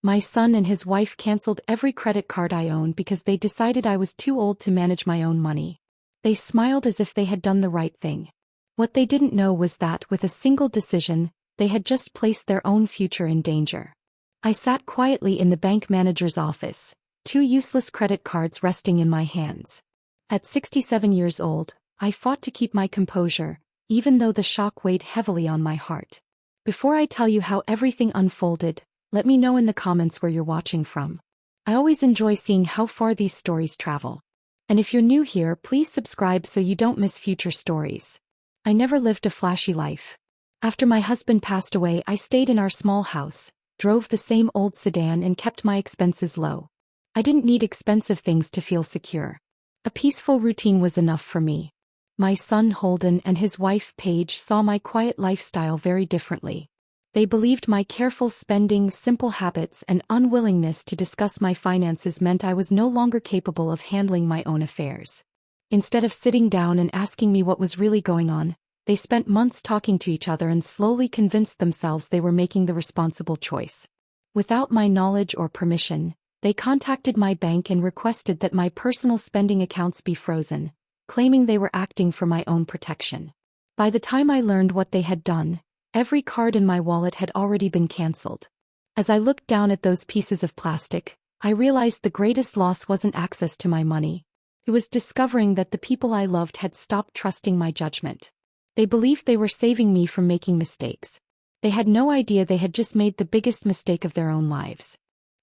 My son and his wife canceled every credit card I owned because they decided I was too old to manage my own money. They smiled as if they had done the right thing. What they didn't know was that, with a single decision, they had just placed their own future in danger. I sat quietly in the bank manager's office, 2 useless credit cards resting in my hands. At 67 years old, I fought to keep my composure, even though the shock weighed heavily on my heart. Before I tell you how everything unfolded, let me know in the comments where you're watching from. I always enjoy seeing how far these stories travel. And if you're new here, please subscribe so you don't miss future stories. I never lived a flashy life. After my husband passed away, I stayed in our small house, drove the same old sedan and kept my expenses low. I didn't need expensive things to feel secure. A peaceful routine was enough for me. My son Holden and his wife Paige saw my quiet lifestyle very differently. They believed my careful spending, simple habits, and unwillingness to discuss my finances meant I was no longer capable of handling my own affairs. Instead of sitting down and asking me what was really going on, they spent months talking to each other and slowly convinced themselves they were making the responsible choice. Without my knowledge or permission, they contacted my bank and requested that my personal spending accounts be frozen, claiming they were acting for my own protection. By the time I learned what they had done, every card in my wallet had already been cancelled. As I looked down at those pieces of plastic, I realized the greatest loss wasn't access to my money. It was discovering that the people I loved had stopped trusting my judgment. They believed they were saving me from making mistakes. They had no idea they had just made the biggest mistake of their own lives.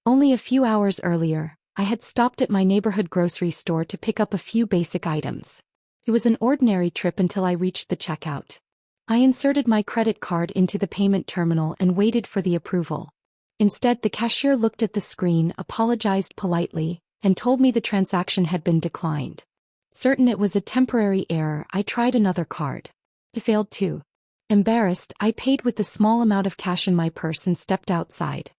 Only a few hours earlier, I had stopped at my neighborhood grocery store to pick up a few basic items. It was an ordinary trip until I reached the checkout. I inserted my credit card into the payment terminal and waited for the approval. Instead, the cashier looked at the screen, apologized politely, and told me the transaction had been declined. Certain it was a temporary error, I tried another card. It failed too. Embarrassed, I paid with the small amount of cash in my purse and stepped outside.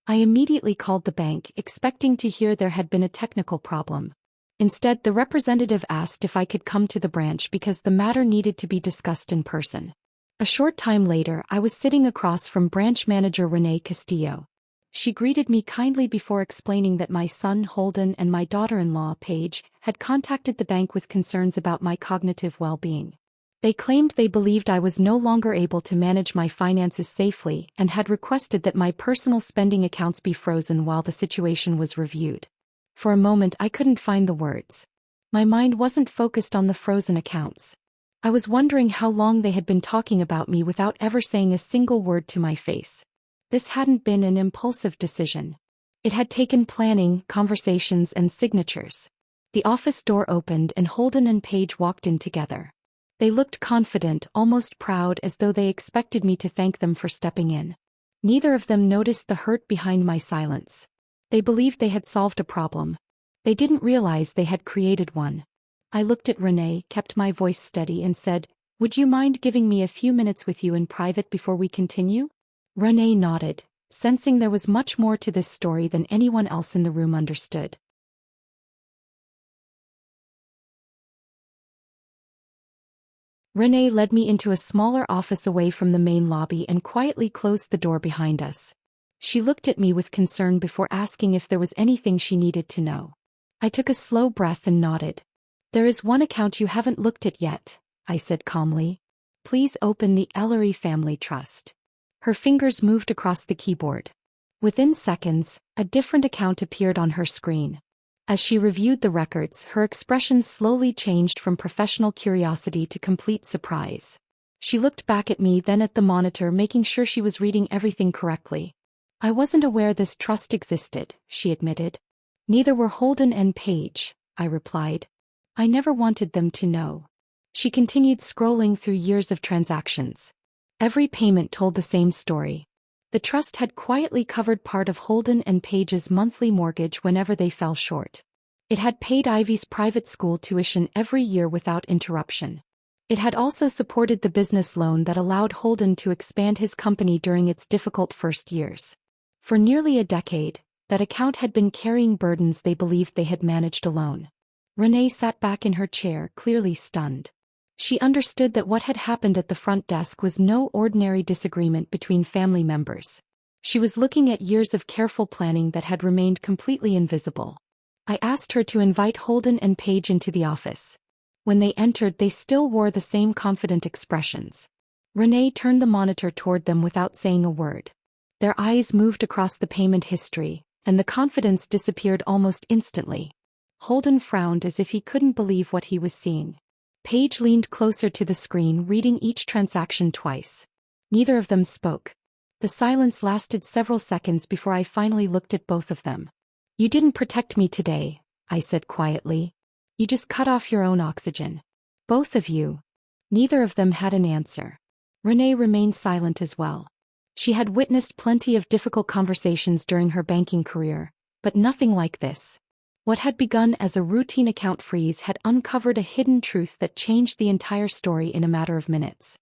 I immediately called the bank, expecting to hear there had been a technical problem. Instead, the representative asked if I could come to the branch because the matter needed to be discussed in person. A short time later, I was sitting across from branch manager Renee Castillo. She greeted me kindly before explaining that my son Holden and my daughter-in-law Paige had contacted the bank with concerns about my cognitive well-being. They claimed they believed I was no longer able to manage my finances safely and had requested that my personal spending accounts be frozen while the situation was reviewed. For a moment I couldn't find the words. My mind wasn't focused on the frozen accounts. I was wondering how long they had been talking about me without ever saying a single word to my face. This hadn't been an impulsive decision. It had taken planning, conversations, and signatures. The office door opened and Holden and Paige walked in together. They looked confident, almost proud, as though they expected me to thank them for stepping in. Neither of them noticed the hurt behind my silence. They believed they had solved a problem. They didn't realize they had created one. I looked at Renee, kept my voice steady, and said, "Would you mind giving me a few minutes with you in private before we continue?" Renee nodded, sensing there was much more to this story than anyone else in the room understood. Renee led me into a smaller office away from the main lobby and quietly closed the door behind us. She looked at me with concern before asking if there was anything she needed to know. I took a slow breath and nodded. "There is one account you haven't looked at yet," I said calmly. "Please open the Ellery Family Trust." Her fingers moved across the keyboard. Within seconds, a different account appeared on her screen. As she reviewed the records, her expression slowly changed from professional curiosity to complete surprise. She looked back at me, then at the monitor, making sure she was reading everything correctly. "I wasn't aware this trust existed," she admitted. "Neither were Holden and Paige," I replied. "I never wanted them to know." She continued scrolling through years of transactions. Every payment told the same story. The trust had quietly covered part of Holden and Paige's monthly mortgage whenever they fell short. It had paid Ivy's private school tuition every year without interruption. It had also supported the business loan that allowed Holden to expand his company during its difficult first years. For nearly a decade, that account had been carrying burdens they believed they had managed alone. Renee sat back in her chair, clearly stunned. She understood that what had happened at the front desk was no ordinary disagreement between family members. She was looking at years of careful planning that had remained completely invisible. I asked her to invite Holden and Paige into the office. When they entered, they still wore the same confident expressions. Renee turned the monitor toward them without saying a word. Their eyes moved across the payment history, and the confidence disappeared almost instantly. Holden frowned as if he couldn't believe what he was seeing. Paige leaned closer to the screen, reading each transaction twice. Neither of them spoke. The silence lasted several seconds before I finally looked at both of them. "You didn't protect me today," I said quietly. "You just cut off your own oxygen. Both of you." Neither of them had an answer. Renee remained silent as well. She had witnessed plenty of difficult conversations during her banking career, but nothing like this. What had begun as a routine account freeze had uncovered a hidden truth that changed the entire story in a matter of minutes.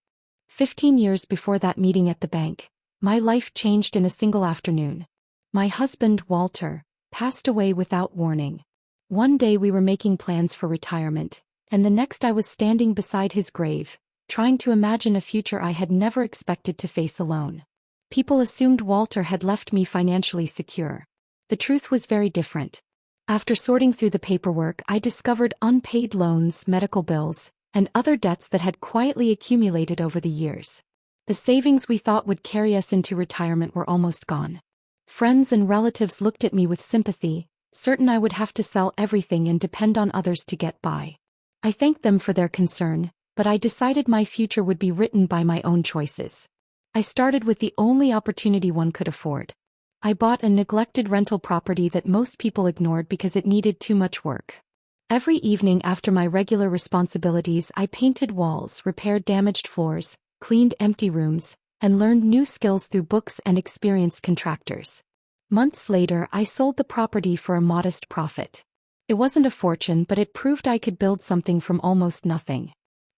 15 years before that meeting at the bank, my life changed in a single afternoon. My husband, Walter, passed away without warning. One day we were making plans for retirement, and the next I was standing beside his grave, trying to imagine a future I had never expected to face alone. People assumed Walter had left me financially secure. The truth was very different. After sorting through the paperwork, I discovered unpaid loans, medical bills, and other debts that had quietly accumulated over the years. The savings we thought would carry us into retirement were almost gone. Friends and relatives looked at me with sympathy, certain I would have to sell everything and depend on others to get by. I thanked them for their concern, but I decided my future would be written by my own choices. I started with the only opportunity one could afford. I bought a neglected rental property that most people ignored because it needed too much work. Every evening after my regular responsibilities, I painted walls, repaired damaged floors, cleaned empty rooms, and learned new skills through books and experienced contractors. Months later, I sold the property for a modest profit. It wasn't a fortune, but it proved I could build something from almost nothing.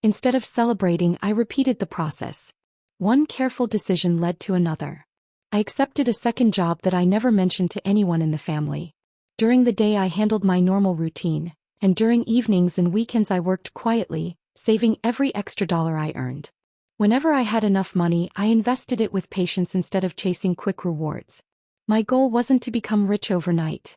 Instead of celebrating, I repeated the process. One careful decision led to another. I accepted a second job that I never mentioned to anyone in the family. During the day I handled my normal routine, and during evenings and weekends I worked quietly, saving every extra dollar I earned. Whenever I had enough money, I invested it with patience instead of chasing quick rewards. My goal wasn't to become rich overnight.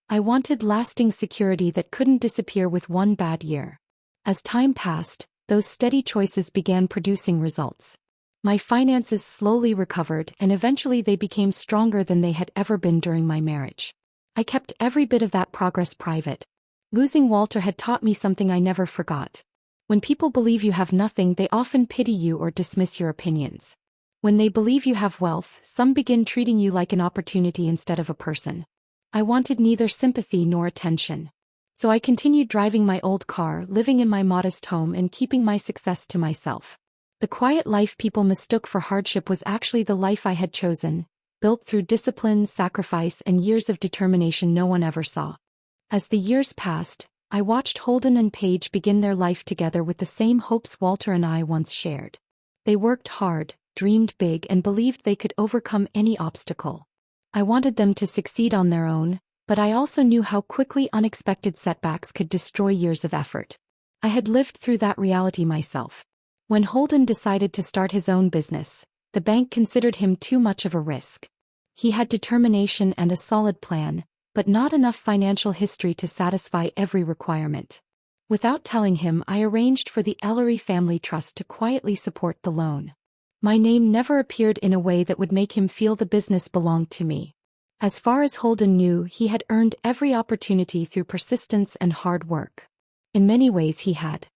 I wanted lasting security that couldn't disappear with one bad year. As time passed, those steady choices began producing results. My finances slowly recovered, and eventually they became stronger than they had ever been during my marriage. I kept every bit of that progress private. Losing Walter had taught me something I never forgot. When people believe you have nothing, they often pity you or dismiss your opinions. When they believe you have wealth, some begin treating you like an opportunity instead of a person. I wanted neither sympathy nor attention. So I continued driving my old car, living in my modest home, and keeping my success to myself. The quiet life people mistook for hardship was actually the life I had chosen, built through discipline, sacrifice, and years of determination no one ever saw. As the years passed, I watched Holden and Paige begin their life together with the same hopes Walter and I once shared. They worked hard, dreamed big, and believed they could overcome any obstacle. I wanted them to succeed on their own, but I also knew how quickly unexpected setbacks could destroy years of effort. I had lived through that reality myself. When Holden decided to start his own business, the bank considered him too much of a risk. He had determination and a solid plan, but not enough financial history to satisfy every requirement. Without telling him, I arranged for the Ellery Family Trust to quietly support the loan. My name never appeared in a way that would make him feel the business belonged to me. As far as Holden knew, he had earned every opportunity through persistence and hard work. In many ways he had.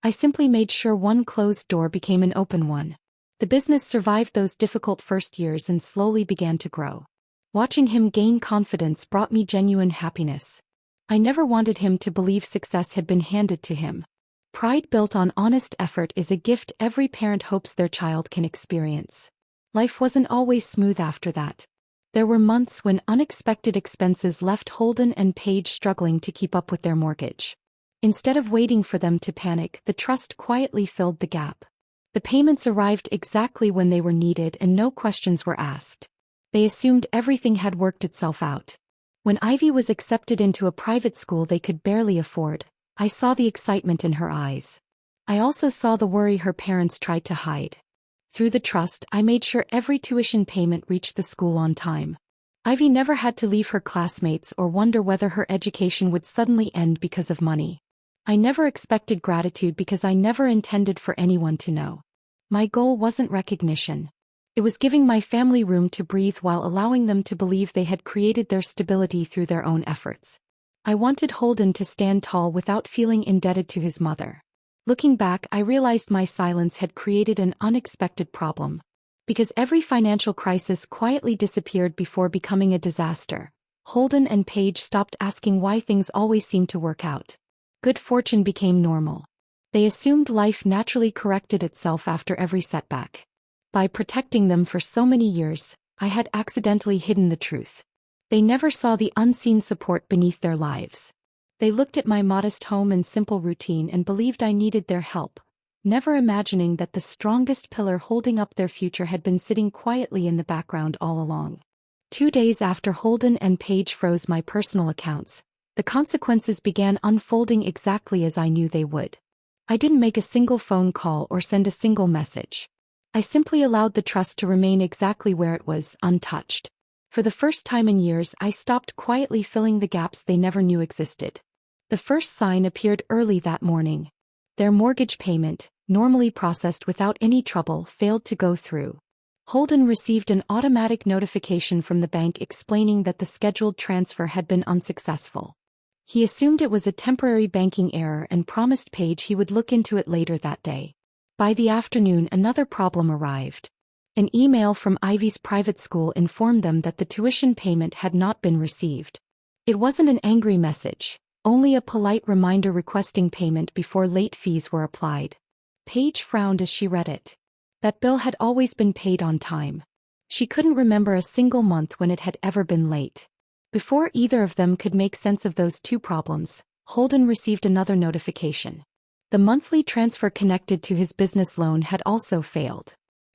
I simply made sure one closed door became an open one. The business survived those difficult first years and slowly began to grow. Watching him gain confidence brought me genuine happiness. I never wanted him to believe success had been handed to him. Pride built on honest effort is a gift every parent hopes their child can experience. Life wasn't always smooth after that. There were months when unexpected expenses left Holden and Paige struggling to keep up with their mortgage. Instead of waiting for them to panic, the trust quietly filled the gap. The payments arrived exactly when they were needed and no questions were asked. They assumed everything had worked itself out. When Ivy was accepted into a private school they could barely afford, I saw the excitement in her eyes. I also saw the worry her parents tried to hide. Through the trust, I made sure every tuition payment reached the school on time. Ivy never had to leave her classmates or wonder whether her education would suddenly end because of money. I never expected gratitude because I never intended for anyone to know. My goal wasn't recognition. It was giving my family room to breathe while allowing them to believe they had created their stability through their own efforts. I wanted Holden to stand tall without feeling indebted to his mother. Looking back, I realized my silence had created an unexpected problem. Because every financial crisis quietly disappeared before becoming a disaster, Holden and Paige stopped asking why things always seemed to work out. Good fortune became normal. They assumed life naturally corrected itself after every setback. By protecting them for so many years, I had accidentally hidden the truth. They never saw the unseen support beneath their lives. They looked at my modest home and simple routine and believed I needed their help, never imagining that the strongest pillar holding up their future had been sitting quietly in the background all along. 2 days after Holden and Paige froze my personal accounts, the consequences began unfolding exactly as I knew they would. I didn't make a single phone call or send a single message. I simply allowed the trust to remain exactly where it was, untouched. For the first time in years, I stopped quietly filling the gaps they never knew existed. The first sign appeared early that morning. Their mortgage payment, normally processed without any trouble, failed to go through. Holden received an automatic notification from the bank explaining that the scheduled transfer had been unsuccessful. He assumed it was a temporary banking error and promised Paige he would look into it later that day. By the afternoon, another problem arrived. An email from Ivy's private school informed them that the tuition payment had not been received. It wasn't an angry message, only a polite reminder requesting payment before late fees were applied. Paige frowned as she read it. That bill had always been paid on time. She couldn't remember a single month when it had ever been late. Before either of them could make sense of those two problems, Holden received another notification. The monthly transfer connected to his business loan had also failed.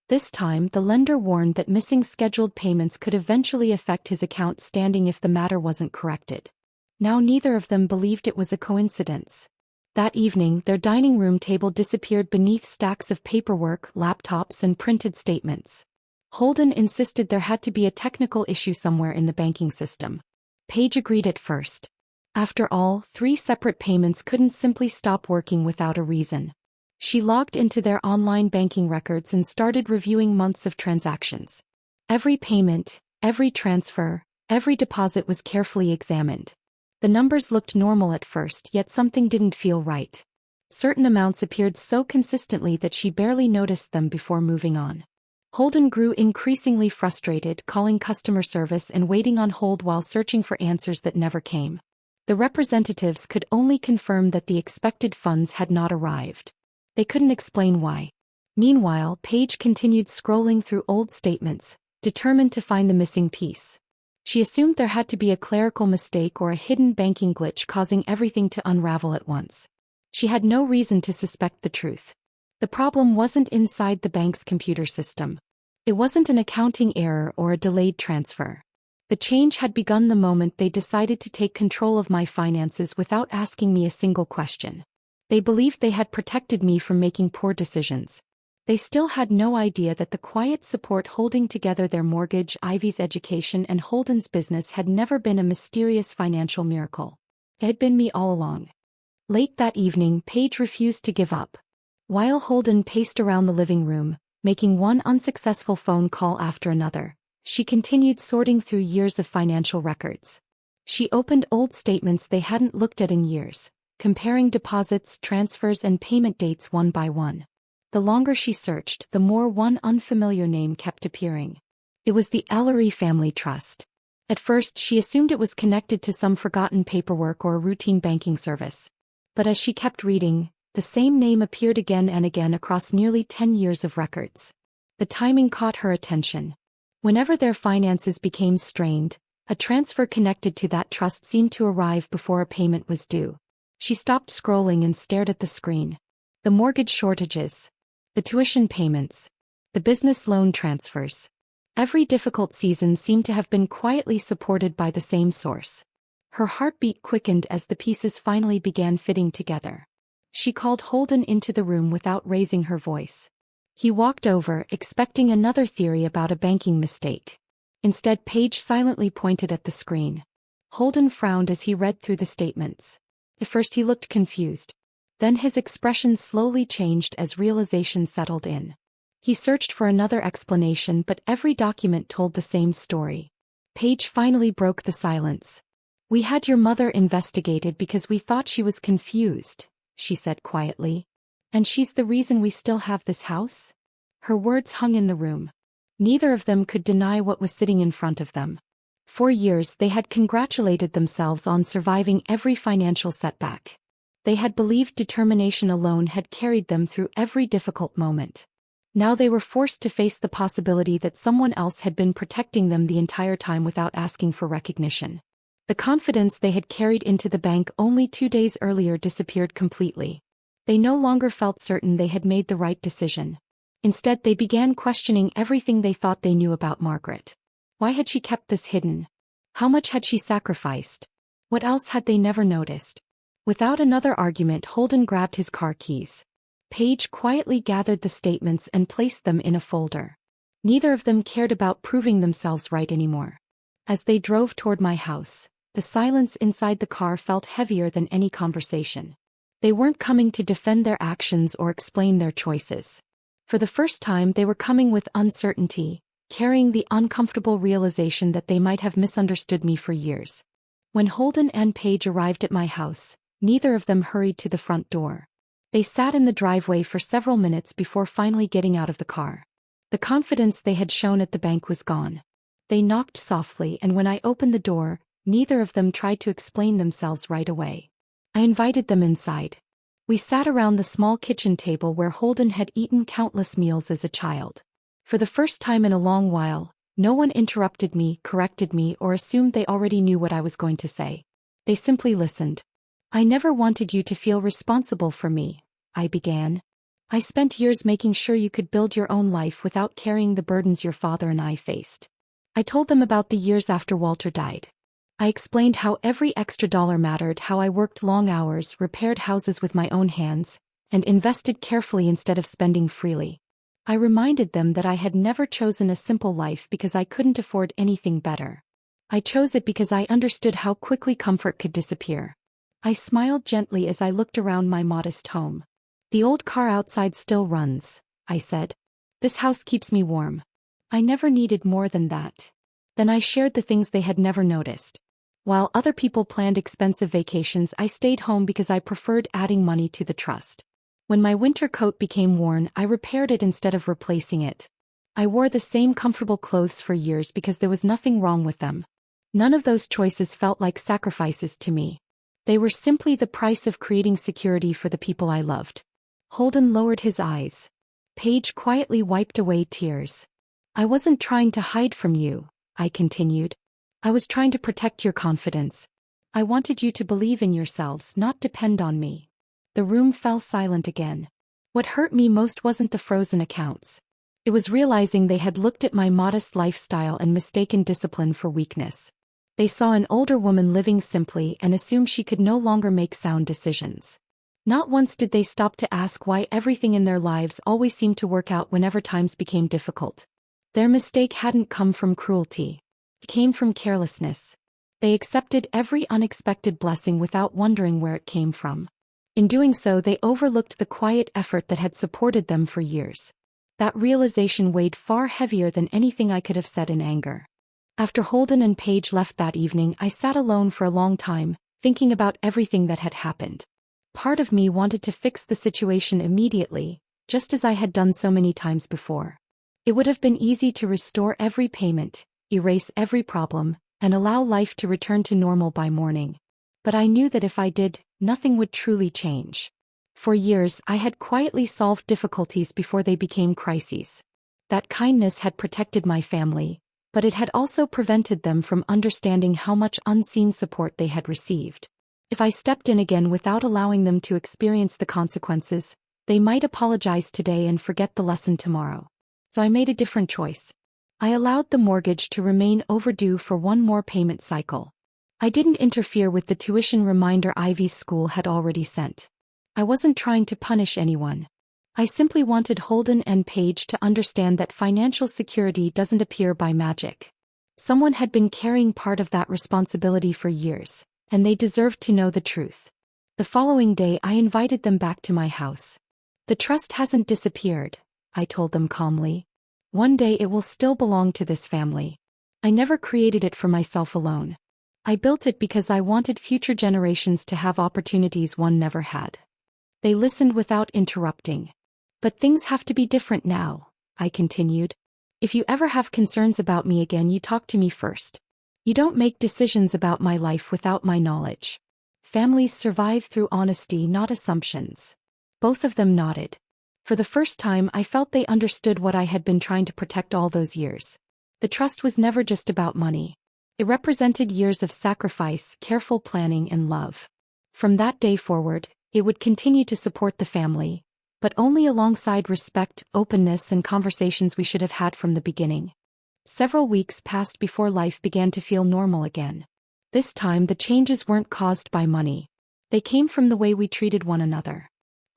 This time, the lender warned that missing scheduled payments could eventually affect his account standing if the matter wasn't corrected. Now neither of them believed it was a coincidence. That evening, their dining room table disappeared beneath stacks of paperwork, laptops, and printed statements. Holden insisted there had to be a technical issue somewhere in the banking system. Paige agreed at first. After all, 3 separate payments couldn't simply stop working without a reason. She logged into their online banking records and started reviewing months of transactions. Every payment, every transfer, every deposit was carefully examined. The numbers looked normal at first, yet something didn't feel right. Certain amounts appeared so consistently that she barely noticed them before moving on. Holden grew increasingly frustrated, calling customer service and waiting on hold while searching for answers that never came. The representatives could only confirm that the expected funds had not arrived. They couldn't explain why. Meanwhile, Paige continued scrolling through old statements, determined to find the missing piece. She assumed there had to be a clerical mistake or a hidden banking glitch causing everything to unravel at once. She had no reason to suspect the truth. The problem wasn't inside the bank's computer system. It wasn't an accounting error or a delayed transfer. The change had begun the moment they decided to take control of my finances without asking me a single question. They believed they had protected me from making poor decisions. They still had no idea that the quiet support holding together their mortgage, Ivy's education, and Holden's business had never been a mysterious financial miracle. It had been me all along. Late that evening, Paige refused to give up. While Holden paced around the living room, making one unsuccessful phone call after another, she continued sorting through years of financial records. She opened old statements they hadn't looked at in years, comparing deposits, transfers, and payment dates one by one. The longer she searched, the more one unfamiliar name kept appearing. It was the Ellery Family Trust. At first, she assumed it was connected to some forgotten paperwork or a routine banking service. But as she kept reading, the same name appeared again and again across nearly 10 years of records. The timing caught her attention. Whenever their finances became strained, a transfer connected to that trust seemed to arrive before a payment was due. She stopped scrolling and stared at the screen. The mortgage shortages, the tuition payments, the business loan transfers. Every difficult season seemed to have been quietly supported by the same source. Her heartbeat quickened as the pieces finally began fitting together. She called Holden into the room without raising her voice. He walked over, expecting another theory about a banking mistake. Instead, Paige silently pointed at the screen. Holden frowned as he read through the statements. At first he looked confused. Then his expression slowly changed as realization settled in. He searched for another explanation, but every document told the same story. Paige finally broke the silence. "We had your mother investigated because we thought she was confused," she said quietly. "And she's the reason we still have this house?" Her words hung in the room. Neither of them could deny what was sitting in front of them. For years they had congratulated themselves on surviving every financial setback. They had believed determination alone had carried them through every difficult moment. Now they were forced to face the possibility that someone else had been protecting them the entire time without asking for recognition. The confidence they had carried into the bank only 2 days earlier disappeared completely. They no longer felt certain they had made the right decision. Instead, they began questioning everything they thought they knew about Margaret. Why had she kept this hidden? How much had she sacrificed? What else had they never noticed? Without another argument, Holden grabbed his car keys. Paige quietly gathered the statements and placed them in a folder. Neither of them cared about proving themselves right anymore. As they drove toward my house, the silence inside the car felt heavier than any conversation. They weren't coming to defend their actions or explain their choices. For the first time, they were coming with uncertainty, carrying the uncomfortable realization that they might have misunderstood me for years. When Holden and Paige arrived at my house, neither of them hurried to the front door. They sat in the driveway for several minutes before finally getting out of the car. The confidence they had shown at the bank was gone. They knocked softly, and when I opened the door, neither of them tried to explain themselves right away. I invited them inside. We sat around the small kitchen table where Holden had eaten countless meals as a child. For the first time in a long while, no one interrupted me, corrected me, or assumed they already knew what I was going to say. They simply listened. "I never wanted you to feel responsible for me," I began. "I spent years making sure you could build your own life without carrying the burdens your father and I faced." I told them about the years after Walter died. I explained how every extra dollar mattered, how I worked long hours, repaired houses with my own hands, and invested carefully instead of spending freely. I reminded them that I had never chosen a simple life because I couldn't afford anything better. I chose it because I understood how quickly comfort could disappear. I smiled gently as I looked around my modest home. "The old car outside still runs," I said. "This house keeps me warm. I never needed more than that." Then I shared the things they had never noticed. While other people planned expensive vacations, I stayed home because I preferred adding money to the trust. When my winter coat became worn, I repaired it instead of replacing it. I wore the same comfortable clothes for years because there was nothing wrong with them. None of those choices felt like sacrifices to me. They were simply the price of creating security for the people I loved. Holden lowered his eyes. Paige quietly wiped away tears. "I wasn't trying to hide from you," I continued. "I was trying to protect your confidence. I wanted you to believe in yourselves, not depend on me." The room fell silent again. What hurt me most wasn't the frozen accounts. It was realizing they had looked at my modest lifestyle and mistaken discipline for weakness. They saw an older woman living simply and assumed she could no longer make sound decisions. Not once did they stop to ask why everything in their lives always seemed to work out whenever times became difficult. Their mistake hadn't come from cruelty. It came from carelessness. They accepted every unexpected blessing without wondering where it came from. In doing so, they overlooked the quiet effort that had supported them for years. That realization weighed far heavier than anything I could have said in anger. After Holden and Paige left that evening, I sat alone for a long time, thinking about everything that had happened. Part of me wanted to fix the situation immediately, just as I had done so many times before. It would have been easy to restore every payment, erase every problem, and allow life to return to normal by morning. But I knew that if I did, nothing would truly change. For years, I had quietly solved difficulties before they became crises. That kindness had protected my family, but it had also prevented them from understanding how much unseen support they had received. If I stepped in again without allowing them to experience the consequences, they might apologize today and forget the lesson tomorrow. So I made a different choice. I allowed the mortgage to remain overdue for one more payment cycle. I didn't interfere with the tuition reminder Ivy's school had already sent. I wasn't trying to punish anyone. I simply wanted Holden and Paige to understand that financial security doesn't appear by magic. Someone had been carrying part of that responsibility for years, and they deserved to know the truth. The following day I invited them back to my house. The trust hasn't disappeared, I told them calmly. One day it will still belong to this family. I never created it for myself alone. I built it because I wanted future generations to have opportunities one never had. They listened without interrupting. But things have to be different now, I continued. If you ever have concerns about me again, you talk to me first. You don't make decisions about my life without my knowledge. Families survive through honesty, not assumptions. Both of them nodded. For the first time, I felt they understood what I had been trying to protect all those years. The trust was never just about money. It represented years of sacrifice, careful planning, and love. From that day forward, it would continue to support the family, but only alongside respect, openness, and conversations we should have had from the beginning. Several weeks passed before life began to feel normal again. This time the changes weren't caused by money. They came from the way we treated one another.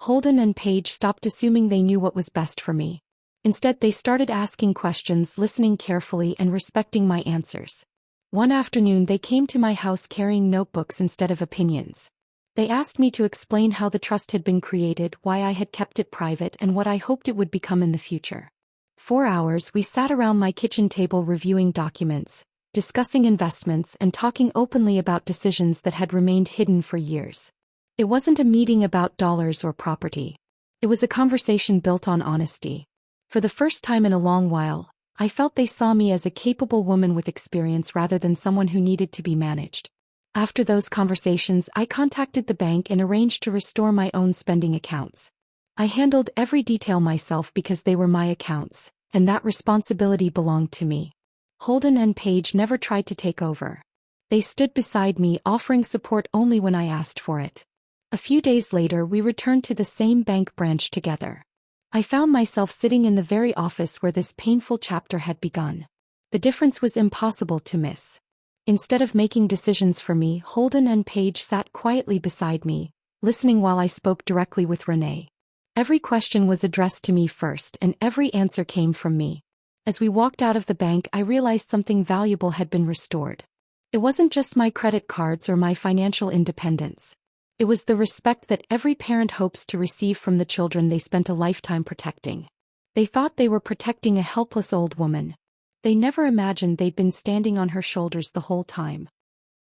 Holden and Paige stopped assuming they knew what was best for me. Instead, they started asking questions, listening carefully, and respecting my answers. One afternoon they came to my house carrying notebooks instead of opinions. They asked me to explain how the trust had been created, why I had kept it private, and what I hoped it would become in the future. 4 hours we sat around my kitchen table reviewing documents, discussing investments, and talking openly about decisions that had remained hidden for years. It wasn't a meeting about dollars or property. It was a conversation built on honesty. For the first time in a long while, I felt they saw me as a capable woman with experience rather than someone who needed to be managed. After those conversations, I contacted the bank and arranged to restore my own spending accounts. I handled every detail myself because they were my accounts, and that responsibility belonged to me. Holden and Paige never tried to take over. They stood beside me, offering support only when I asked for it. A few days later, we returned to the same bank branch together. I found myself sitting in the very office where this painful chapter had begun. The difference was impossible to miss. Instead of making decisions for me, Holden and Paige sat quietly beside me, listening while I spoke directly with Renee. Every question was addressed to me first, and every answer came from me. As we walked out of the bank, I realized something valuable had been restored. It wasn't just my credit cards or my financial independence. It was the respect that every parent hopes to receive from the children they spent a lifetime protecting. They thought they were protecting a helpless old woman. They never imagined they'd been standing on her shoulders the whole time.